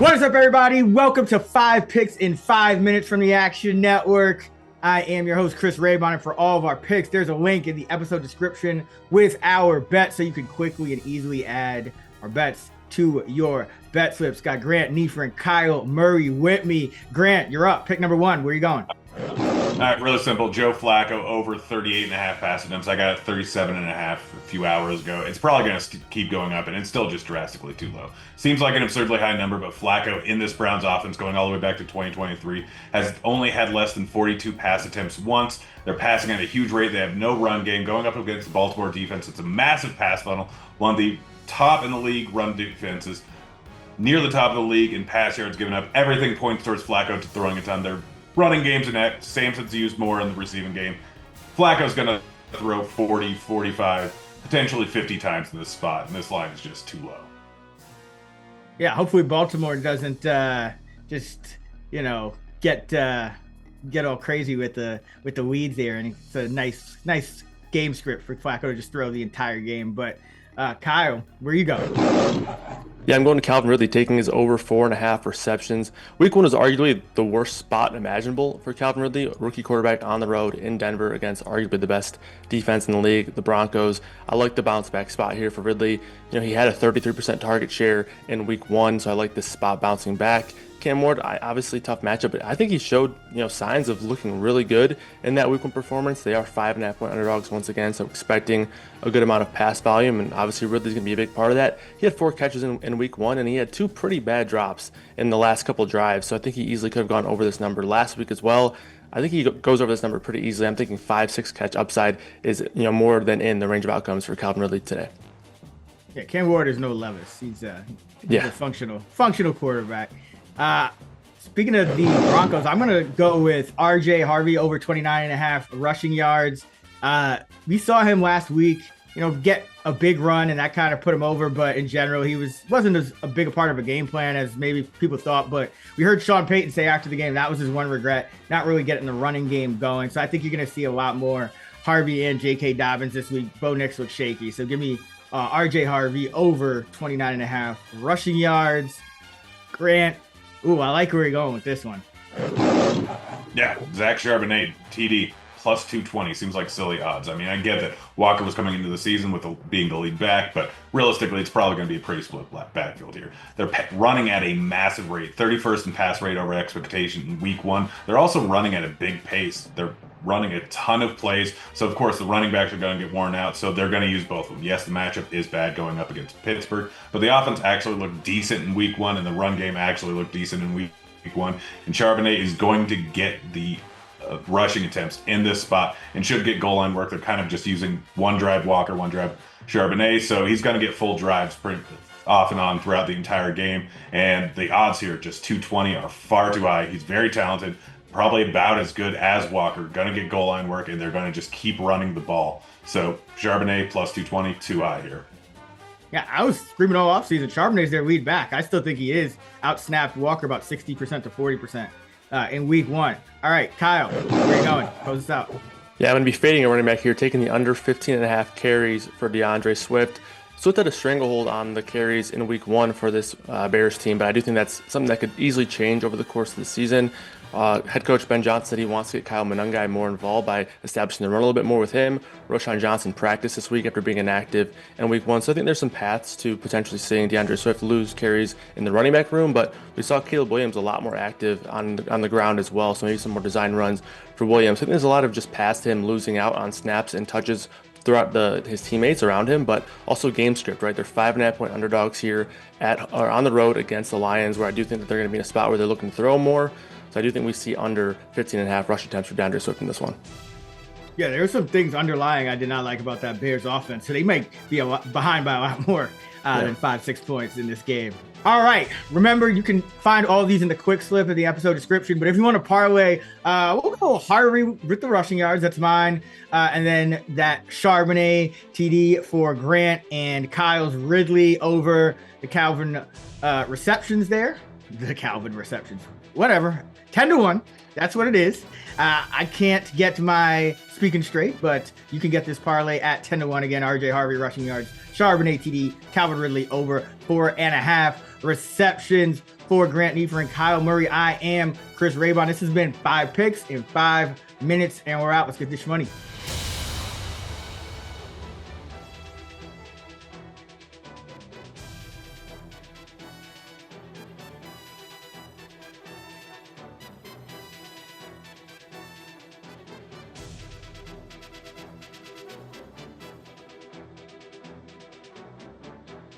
What is up, everybody? Welcome to 5 Picks in 5 Minutes from the Action Network. I am your host, Chris Raybon, and for all of our picks, there's a link in the episode description with our bets, so you can quickly and easily add our bets to your bet slips. Got Grant Nefer and Kyle Murray with me. Grant, you're up. Pick number 1. Where are you going? All right, really simple. Joe Flacco over 38.5 pass attempts. I got 37.5 a few hours ago. It's probably going to keep going up, and it's still just drastically too low. Seems like an absurdly high number, but Flacco in this Browns offense going all the way back to 2023 has only had less than 42 pass attempts once. They're passing at a huge rate. They have no run game. Going up against the Baltimore defense, it's a massive pass funnel. One of the top in the league run defenses, near the top of the league in pass yards given up. Everything points towards Flacco to throwing a ton. They're running games in that. Samson's used more in the receiving game. Flacco's going to throw 40, 45, potentially 50 times in this spot, and this line is just too low. Yeah, hopefully Baltimore doesn't just, get all crazy with the weeds there, and it's a nice game script for Flacco to just throw the entire game. But Kyle, where you going? Yeah, I'm going to Calvin Ridley, taking his over 4.5 receptions. Week 1 is arguably the worst spot imaginable for Calvin Ridley, rookie quarterback on the road in Denver against arguably the best defense in the league, the Broncos. I like the bounce back spot here for Ridley. He had a 33% target share in Week 1, so I like this spot bouncing back. Cam Ward, obviously tough matchup, but I think he showed signs of looking really good in that Week 1 performance. They are 5.5-point underdogs once again, so expecting a good amount of pass volume, and obviously Ridley's going to be a big part of that. He had 4 catches in Week 1, and he had 2 pretty bad drops in the last couple drives, so I think he easily could have gone over this number last week as well. I think he goes over this number pretty easily. I'm thinking 5-6 catch upside is more than in the range of outcomes for Calvin Ridley today. Yeah, Cam Ward is no Levis. He's a functional quarterback. Speaking of the Broncos, I'm going to go with RJ Harvey over 29.5 rushing yards. We saw him last week, get a big run, and that kind of put him over. But in general, he wasn't as a big a part of a game plan as maybe people thought. But we heard Sean Payton say after the game that was his one regret, not really getting the running game going. So I think you're going to see a lot more Harvey and J.K. Dobbins this week. Bo Nix looks shaky. So give me RJ Harvey over 29.5 rushing yards. Grant. Ooh, I like where you're going with this one. Yeah, Zach Charbonnet, TD, plus 220. Seems like silly odds. I mean, I get that Walker was coming into the season with being the lead back, but realistically, it's probably going to be a pretty split backfield here. They're running at a massive rate, 31st in pass rate over expectation in Week 1. They're also running at a big pace. They're running a ton of plays, so of course the running backs are going to get worn out, so they're going to use both of them. Yes, the matchup is bad going up against Pittsburgh, but the offense actually looked decent in Week 1, and the run game actually looked decent in Week 1, and Charbonnet is going to get the rushing attempts in this spot and should get goal line work. They're kind of just using one drive Walker, one drive Charbonnet, so he's going to get full drives pretty off and on throughout the entire game, and the odds here, just 220, are far too high. He's very talented, probably about as good as Walker, going to get goal line work, and they're going to just keep running the ball. So Charbonnet plus 220, too high here. Yeah, I was screaming all offseason. Charbonnet's their lead back. I still think he is outsnapped Walker about 60% to 40% in Week 1. All right, Kyle, where are you going? Close this out. Yeah, I'm going to be fading a running back here, taking the under 15.5 carries for DeAndre Swift. Swift had a stranglehold on the carries in Week 1 for this Bears team, but I do think that's something that could easily change over the course of the season. Head coach Ben Johnson said he wants to get Kyle Monangai more involved by establishing the run a little bit more with him. Roschon Johnson practiced this week after being inactive in Week 1, so I think there's some paths to potentially seeing DeAndre Swift lose carries in the running back room, but we saw Caleb Williams a lot more active on the ground as well, so maybe some more design runs for Williams. I think there's a lot of just paths to him losing out on snaps and touches throughout his teammates around him, but also game script, right? They're 5.5-point underdogs here on the road against the Lions, where I do think that they're going to be in a spot where they're looking to throw more. So I do think we see under 15.5 rush attempts for DeAndre Swift in this one. Yeah, there were some things underlying I did not like about that Bears offense. So they might be behind by a lot more than 5-6 points in this game. All right. Remember, you can find all these in the quick slip of the episode description. But if you want to parlay, we'll go Harvey with the rushing yards. That's mine. And then that Charbonnet TD for Grant, and Kyle's Ridley over the Calvin receptions there. The Calvin receptions. Whatever. 10-1. That's what it is. I can't get my speaking straight, but you can get this parlay at 10-1. Again, RJ Harvey rushing yards, Charbonnet TD, Calvin Ridley over 4.5 receptions for Grant Neefer and Kyle Murray. I am Chris Raybon. This has been 5 picks in 5 minutes, and we're out. Let's get this money.